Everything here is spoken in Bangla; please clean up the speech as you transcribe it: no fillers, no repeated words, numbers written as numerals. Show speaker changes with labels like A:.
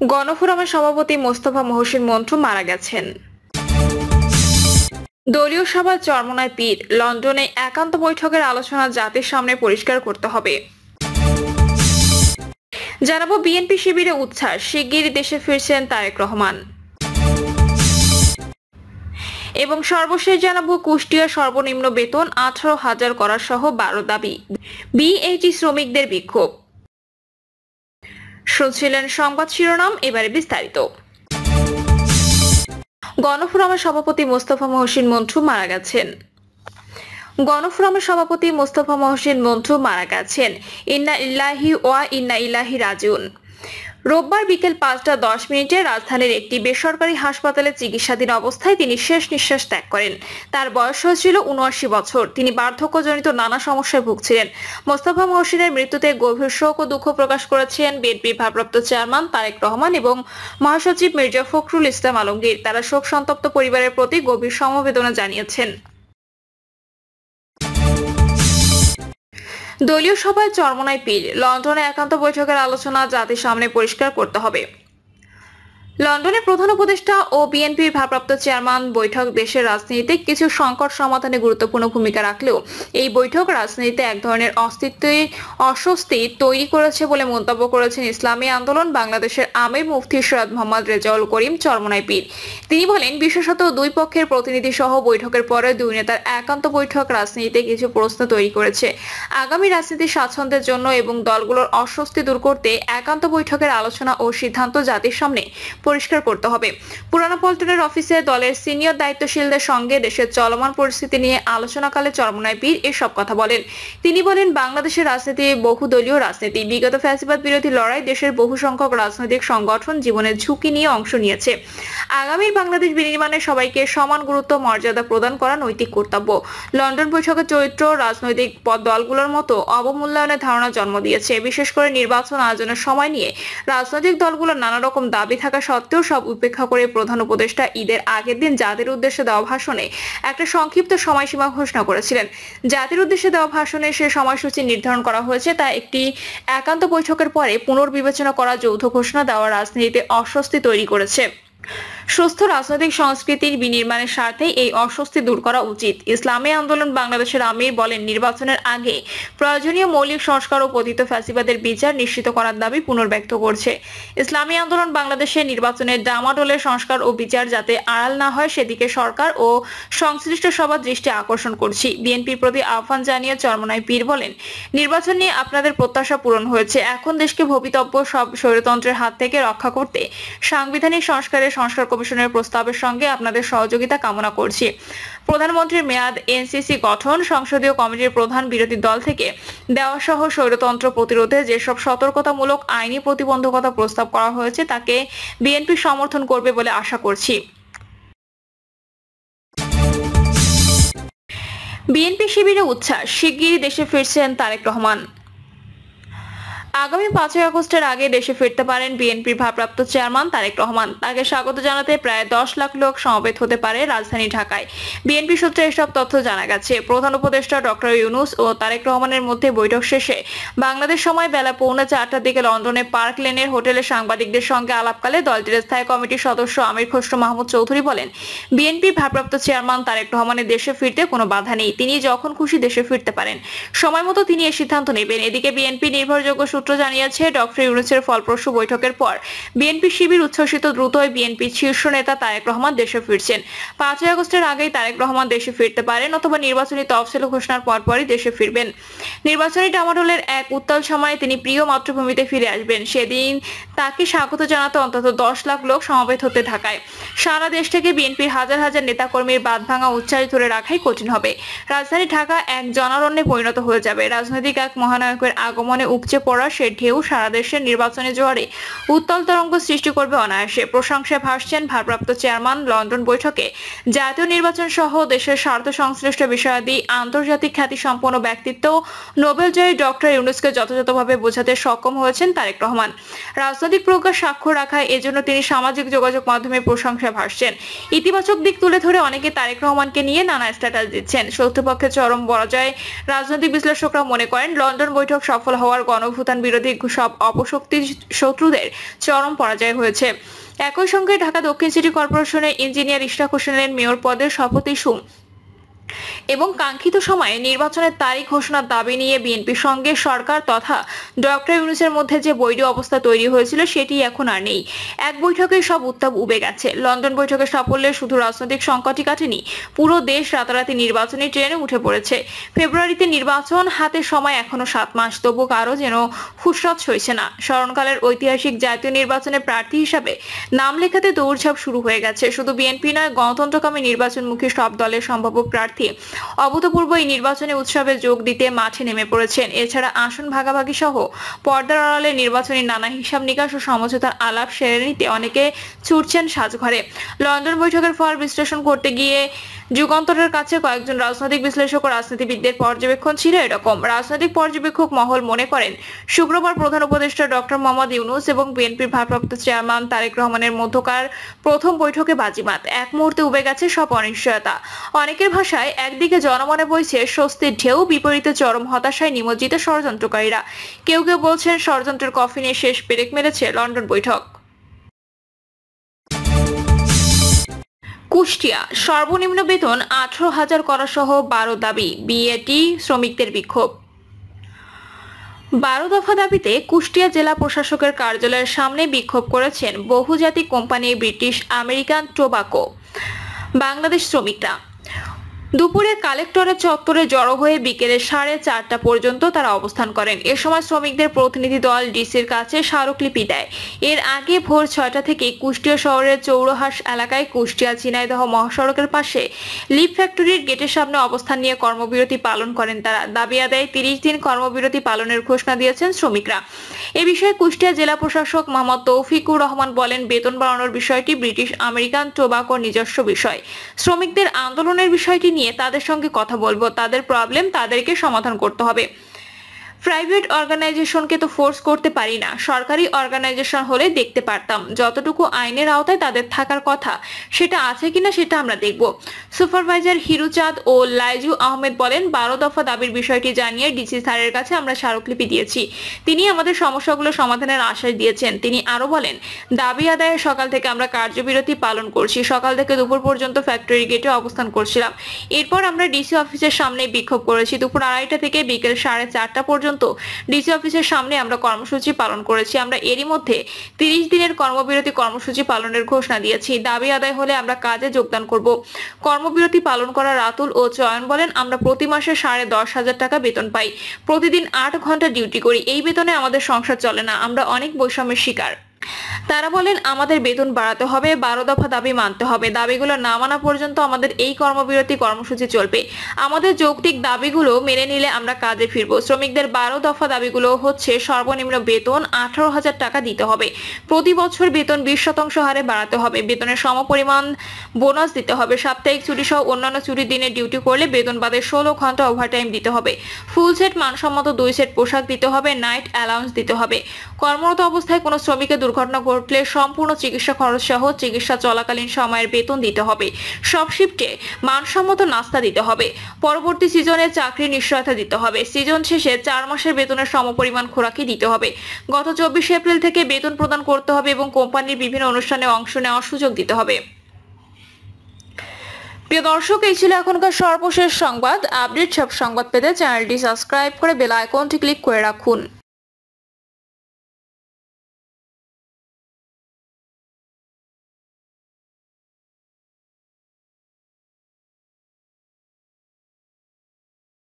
A: গণফোরামের সভাপতি মোস্তফা মহসিন মন্টু মারা গেছেন। দলীয় সভা চরমোনাই পীর, লন্ডনে একান্ত বৈঠকের আলোচনা জাতির সামনে পরিষ্কার করতে হবে। জানাবো বিএনপি শিবিরে উচ্ছ্বাস, শিগগিরই দেশে ফিরছেন তারেক রহমান। এবং সর্বশেষ জানাবো কুষ্টিয়ার সর্বনিম্ন বেতন 18,000 করা সহ 12 দাবি, বিএইচি শ্রমিকদের বিক্ষোভ। শুনছিলেন সংবাদ শিরোনাম, এবারে বিস্তারিত। গণফোরামের সভাপতি মোস্তফা মহসিন মন্টু মারা গেছেন। গণফোরামের সভাপতি মোস্তফা মহসিন মন্টু মারা গেছেন। ইন্না লিল্লাহি ওয়া ইন্না ইলাইহি রাজিউন। রোববার বিকেল 5টা 10 মিনিটে রাজধানীর একটি বেসরকারি হাসপাতালে চিকিৎসাধীন অবস্থায় তিনি শেষ নিঃশ্বাস ত্যাগ করেন। তার বয়স হয়েছিল 79 বছর। তিনি বার্ধক্যজনিত নানা সমস্যায় ভুগছিলেন। মোস্তফা মহসিনের মৃত্যুতে গভীর শোক ও দুঃখ প্রকাশ করেছেন বিএনপির ভারপ্রাপ্ত চেয়ারম্যান তারেক রহমান এবং মহাসচিব মির্জা ফখরুল ইসলাম আলমগীর। তারা শোক সন্তপ্ত পরিবারের প্রতি গভীর সমবেদনা জানিয়েছেন। দলীয় সভায় চরমোনাই পীর, লন্ডনে একান্ত বৈঠকের আলোচনা জাতির সামনে পরিষ্কার করতে হবে। লন্ডনে প্রধান উপদেষ্টা ও বিএনপির ভারপ্রাপ্ত চেয়ারম্যান বৈঠক দেশের রাজনীতিতে কিছু সংকট সমাধানে গুরুত্বপূর্ণ ভূমিকা রাখলেও এই বৈঠক রাজনীতিতে এক ধরনের অস্বস্তি তৈরি করেছে বলে মন্তব্য করেছেন ইসলামী আন্দোলন বাংলাদেশের আমির মুফতি সৈয়দ মোহাম্মদ রেজাউল করিম চরমোনাই পীর। তিনি বলেন, বিশেষত দুই পক্ষের প্রতিনিধি সহ বৈঠকের পরে দুই নেতার একান্ত বৈঠক রাজনীতিতে কিছু প্রশ্ন তৈরি করেছে। আগামী রাজনীতির স্বাচ্ছন্দ্যের জন্য এবং দলগুলোর অস্বস্তি দূর করতে একান্ত বৈঠকের আলোচনা ও সিদ্ধান্ত জাতির সামনে পরিষ্কার করতে হবে। পুরানো পল্টনের অফিসে দলের সিনিয়র দায়িত্বশীলদের সঙ্গে দেশের চলমান পরিস্থিতি নিয়ে আলোচনাকালে চরমোনাই পীর এসব কথা বলেন। তিনি বলেন, বাংলাদেশের রাজনীতি বহুদলীয় রাজনীতি। বিগত ফ্যাসিবাদ বিরোধী লড়াই দেশের বহু সংখ্যক রাজনৈতিক সংগঠন জীবনের ঝুঁকি নিয়ে অংশ নিয়েছে। আগামীর বাংলাদেশ বিনির্মাণে সবাইকে সমান গুরুত্ব মর্যাদা প্রদান করা নৈতিক কর্তব্য। লন্ডন বৈঠকের চরিত্র রাজনৈতিক দলগুলোর মতো অবমূল্যায়নের ধারণা জন্ম দিয়েছে। বিশেষ করে নির্বাচন আয়োজনের সময় নিয়ে রাজনৈতিক দলগুলোর নানা রকম দাবি থাকা সত্ত্বেও সব উপেক্ষা করে প্রধান উপদেষ্টা ঈদের আগের দিন জাতির উদ্দেশ্যে দেওয়া ভাষণে একটা সংক্ষিপ্ত সময়সীমা ঘোষণা করেছিলেন। জাতির উদ্দেশ্যে দেওয়া ভাষণে সে সময়সূচি নির্ধারণ করা হয়েছে, তা একটি একান্ত বৈঠকের পরে পুনর্বিবেচনা করা যৌথ ঘোষণা দেওয়া রাজনীতিতে অস্বস্তি তৈরি করেছে। সুস্থ রাজনৈতিক সংস্কৃতির বিনির্মাণের স্বার্থে এই অস্বস্তি দূর করা উচিত। ইসলামী আন্দোলন বাংলাদেশের আমির বলেন, নির্বাচনের আগে প্রয়োজনীয় মৌলিক সংস্কার ও পতিত ফ্যাসিবাদের বিচার নিশ্চিত করার দাবি পুনর্ব্যক্ত করছে। ইসলামী আন্দোলন বাংলাদেশের নির্বাচনের ডামাডোলের সংস্কার ও বিচার যাতে আড়াল না হয় সেদিকে সরকার ও সংশ্লিষ্ট সবার দৃষ্টি আকর্ষণ করছি। বিএনপির প্রতি আহ্বান জানিয়ে চরমোনাই পীর বলেন, নির্বাচন নিয়ে আপনাদের প্রত্যাশা পূরণ হয়েছে। এখন দেশকে ভবিতব্য সব স্বৈরতন্ত্রের হাত থেকে রক্ষা করতে সাংবিধানিক সংস্কার কমিশনের প্রস্তাবের সঙ্গে আপনাদের সহযোগিতা কামনা করছি। প্রধানমন্ত্রীর মেয়াদ, এনসিসি গঠন, সংসদীয় কমিটির প্রধান বিরোধী দল থেকে দেওয়া সহ স্বৈরতন্ত্র প্রতিরোধে যেসব সতর্কতামূলক আইনি প্রতিবন্ধকতা প্রস্তাব করা হয়েছে তাকে বিএনপি সমর্থন করবে বলে আশা করছি। বিএনপি শিবিরে উচ্ছ্বাস, শিগগিরই দেশে ফিরছেন তারেক রহমান। আগামী 5ই আগস্টের আগে দেশে ফিরতে পারেন বিএনপির ভারপ্রাপ্ত চেয়ারম্যান তারেক রহমান। তাকে স্বাগত জানাতে প্রায় 10 লাখ লোক সমবেত হতে পারে রাজধানী ঢাকায়। বিএনপি সূত্রে এসব তথ্য জানা গেছে। প্রধান উপদেষ্টা ডক্টর ইউনূস ও তারেক রহমানের মধ্যে বৈঠক শেষে বাংলাদেশ সময় বেলা 3:45টার দিকে লন্ডনে পার্ক লেনের হোটেলে সাংবাদিকদের সঙ্গে আলাপকালে দলটির স্থায়ী কমিটির সদস্য আমির খসরু মাহমুদ চৌধুরী বলেন, বিএনপির ভারপ্রাপ্ত চেয়ারম্যান তারেক রহমানের দেশে ফিরতে কোনো বাধা নেই। তিনি যখন খুশি দেশে ফিরতে পারেন। সময় মতো তিনি এই সিদ্ধান্ত নেবেন। এদিকে বিএনপি নির্ভরযোগ্য সূত্র জানিয়েছে, ডক্টর ইউনূসের ফলপ্রসূ বৈঠকের পর বিএনপি শিবির উচ্ছ্বসিত। দ্রুতই বিএনপির শীর্ষ নেতা তারেক রহমান দেশে ফিরছেন। 5ই আগস্টের আগেই তারেক রহমান দেশে ফিরতে পারেন অথবা নির্বাচনী তফসিল ঘোষণার পরপরই দেশে ফিরবেন। নির্বাচনী ডামাডোলের এক উত্তাল সময়ে তিনি প্রিয় মাতৃভূমিতে ফিরে আসবেন। সেদিন তাকে স্বাগত জানাতে অন্তত 10 লাখ লোক সমবেত হতে ঢাকায়। সারা দেশ থেকে বিএনপির হাজার হাজার নেতাকর্মীর বাঁধভাঙা উচ্ছ্বাস ধরে রাখাই কঠিন হবে। রাজধানী ঢাকা এক জনারণ্যে পরিণত হয়ে যাবে। রাজনৈতিক এক মহানায়কের আগমনে উপচে পড়া সে ঢেউ সারা দেশের নির্বাচনী জোয়ারে উত্তাল তরঙ্গ সৃষ্টি করবে অনায়াসে। প্রশংসায় ভাসছেন ভারপ্রাপ্ত চেয়ারম্যান। লন্ডন বৈঠকে জাতীয় নির্বাচন সহ দেশের স্বার্থ সংশ্লিষ্ট বিষয়াদি আন্তর্জাতিক খ্যাতি সম্পন্ন ব্যক্তিত্ব নোবেল জয়ী ডক্টর ইউনূসকে যথাযথভাবে বোঝাতে সক্ষম হয়েছেন তারেক রহমান। রাজনৈতিক প্রজ্ঞা স্বাক্ষর রাখায় এজন্য তিনি সামাজিক যোগাযোগ মাধ্যমে প্রশংসায় ভাসছেন। ইতিবাচক দিক তুলে ধরে অনেকে তারেক রহমানকে নিয়ে নানা স্ট্যাটাস দিচ্ছেন। শত্রুপক্ষে চরম পরাজয়। রাজনৈতিক বিশ্লেষকরা মনে করেন, লন্ডন বৈঠক সফল হওয়ার গণঅভ্যুত্থান বিরোধী সব অপশক্তি শত্রুদের চরম পরাজয় হয়েছে। একই সঙ্গে ঢাকা দক্ষিণ সিটি কর্পোরেশনের ইঞ্জিনিয়ার ইশরাক হোসেনের মেয়র পদের শপথ ইস্যু এবং কাঙ্ক্ষিত সময়ে নির্বাচনের তারিখ ঘোষণার দাবি নিয়ে বিএনপির সঙ্গে সরকার তথা ডক্টর ইউনূসের মধ্যে যে বৈরী অবস্থা তৈরি হয়েছিল সেটি এখন আর নেই। এক বৈঠকে সব উত্তাপ উবে গেছে। লন্ডন বৈঠকের সাফল্যে শুধু রাজনৈতিক সংকটই কাটেনি, পুরো দেশ রাতারাতি নির্বাচনী ট্রেনে উঠে পড়েছে। ফেব্রুয়ারিতে নির্বাচন, হাতে সময় এখনো 7 মাস, তবু কারো যেন ফুসরত সইছে না। স্মরণকালের ঐতিহাসিক জাতীয় নির্বাচনে প্রার্থী হিসাবে নাম লেখাতে দৌড়ঝাঁপ শুরু হয়ে গেছে। শুধু বিএনপি নয়, গণতন্ত্রকামী নির্বাচনমুখী সব দলের সম্ভাব্য প্রার্থী অভূতপূর্ব এই নির্বাচনী উৎসবে যোগ দিতে মাঠে নেমে পড়েছেন। এছাড়া আসন ভাগাভাগি সহ পর্দার আড়ালে নির্বাচনী নানা হিসাব নিকাশ ও সমঝোতার আলাপ সেরে নিতে অনেকে ছুটছেন সাজঘরে। লন্ডন বৈঠকের ফল বিশ্লেষণ করতে গিয়ে যুগান্তরের কাছে কয়েকজন রাজনৈতিক বিশ্লেষক ও রাজনীতিবিদদের পর্যবেক্ষণ ছিল এরকম। রাজনৈতিক পর্যবেক্ষক মহল মনে করেন, শুক্রবার প্রধান উপদেষ্টা ডক্টর মোহাম্মদ ইউনূস এবং বিএনপির ভারপ্রাপ্ত চেয়ারম্যান তারেক রহমানের মধ্যকার প্রথম বৈঠকে বাজিমাত। এক মুহূর্তে উবে গেছে সব অনিশ্চয়তা। অনেকের ভাষায় একদিকে জনমনে বইছে স্বস্তির ঢেউ, বিপরীতে চরম হতাশায় নিমজ্জিত ষড়যন্ত্রকারীরা। কেউ কেউ বলছেন ষড়যন্ত্রের কফিনে শেষ পেরেক মেরেছে লন্ডন বৈঠক। কুষ্টিয়া সর্বনিম্ন বেতন 18,000 করা সহ 12 দাবি, বিএটি শ্রমিকদের বিক্ষোভ। 12 দফা দাবিতে কুষ্টিয়া জেলা প্রশাসকের কার্যালয়ের সামনে বিক্ষোভ করেছেন বহুজাতিক company British American tobacco Bangladesh শ্রমিকরা। দুপুরে কালেক্টরের চত্বরে জড়ো হয়ে বিকেলে 4:30 পর্যন্ত তারা অবস্থান করেন। এ সময় শ্রমিকদের প্রতিনিধি দল ডিসির কাছে স্মারকলিপি দেয়। এর আগে ভোর 6টা থেকে কুষ্টিয়া শহরের চৌরহাস এলাকায় কুষ্টিয়া ঝিনাইদহ মহাসড়কের পাশে লিপ ফ্যাক্টরির গেটের সামনে অবস্থান নিয়ে কর্মবিরতি পালন করেন তারা। দাবি আদায়ে 30 দিন কর্মবিরতি পালনের ঘোষণা দিয়েছেন শ্রমিকরা। এ বিষয়ে কুষ্টিয়া জেলা প্রশাসক মোহাম্মদ তৌফিকুর রহমান বলেন, বেতন বাড়ানোর বিষয়টি ব্রিটিশ আমেরিকান টোবাকোর নিজস্ব বিষয়। শ্রমিকদের আন্দোলনের বিষয়টি নিয়ে তাদের সঙ্গে কথা বলবো, তাদের প্রবলেম তাদেরকে সমাধান করতে হবে। প্রাইভেট অর্গানাইজেশনকে তো ফোর্স করতে পারি না, সরকারি অর্গানাইজেশন হলে দেখতে পারতাম। যতটুকু আইনের আওতায় তাদের থাকার কথা সেটা আছে কিনা সেটা আমরা দেখব। সুপারভাইজার হিরুচাঁদ ও লাইজু আহমেদ বলেন, 12 দফা দাবির বিষয়টি জানিয়ে ডিসি স্যারের কাছে আমরা স্মারকলিপি দিয়েছি। তিনি আমাদের সমস্যাগুলো সমাধানের আশ্বাস দিয়েছেন। তিনি আরো বলেন, দাবি আদায়ে সকাল থেকে আমরা কার্যবিরতি পালন করছি। সকাল থেকে দুপুর পর্যন্ত ফ্যাক্টরি গেটে অবস্থান করছিলাম। এরপর আমরা ডিসি অফিসের সামনে বিক্ষোভ করেছি। দুপুর 2:30 থেকে বিকেল 4:30 পর্যন্ত ডিসি অফিসের সামনে আমরা কর্মসূচি পালন করেছি। আমরা এরই মধ্যে 30 দিনের কর্মবিরতি কর্মসূচি পালনের ঘোষণা দিয়েছি। দাবি আদায় হলে আমরা কাজে যোগদান করব। কর্মবিরতি পালন করা রাতুল ও চয়ন বলেন, আমরা প্রতি মাসে 10,500 টাকা বেতন পাই। প্রতিদিন 8 ঘন্টা ডিউটি করি। এই বেতনে আমাদের সংসার চলে না। আমরা অনেক বৈষম্যের শিকার। তারা বলেন, আমাদের বেতন বাড়াতে হবে, 12 দফা দাবি মানতে হবে। দাবিগুলো না মানা পর্যন্ত আমাদের এই কর্মবিরতি কর্মসূচি চলবে। আমাদের যৌক্তিক দাবিগুলো মেনে নিলে আমরা কাজে ফিরব। শ্রমিকদের 12 দফা দাবিগুলো হচ্ছে, সর্বনিম্ন বেতন 18,000 টাকা দিতে হবে, প্রতি বছর বেতন 20% হারে বাড়াতে হবে, বেতনের সমপরিমাণ বোনাস দিতে হবে, সাপ্তাহিক ছুটি সহ অন্যান্য ছুটির দিনে ডিউটি করলে বেতন বাদে 16 ঘন্টা ওভারটাইম দিতে হবে, ফুল সেট মানসম্মত 2 সেট পোশাক দিতে হবে, নাইট অ্যালাউন্স দিতে হবে। কর্মরত অবস্থায় কোনো শ্রমিকের দুর্ঘটনা ঘটলে সম্পূর্ণ চিকিৎসা খরচ সহ চিকিৎসা চলাকালীন সময়ের বেতন দিতে হবে। সব শিফটে মানসম্মত নাস্তা দিতে হবে। পরবর্তী সিজনে চাকরির নিশ্চয়তা দিতে হবে। সিজন শেষে 4 মাসের বেতনের সমপরিমাণ খোরাকি দিতে হবে। গত 24 এপ্রিল থেকে বেতন প্রদান করতে হবে এবং কোম্পানির বিভিন্ন অনুষ্ঠানে অংশ নেওয়ার সুযোগ দিতে হবে। প্রিয় দর্শক, এই ছিল এখনকার সর্বশেষ সংবাদ। আপডেট সব সংবাদ পেতে চ্যানেলটি সাবস্ক্রাইব করে বেল আইকনটি ক্লিক করে রাখুন।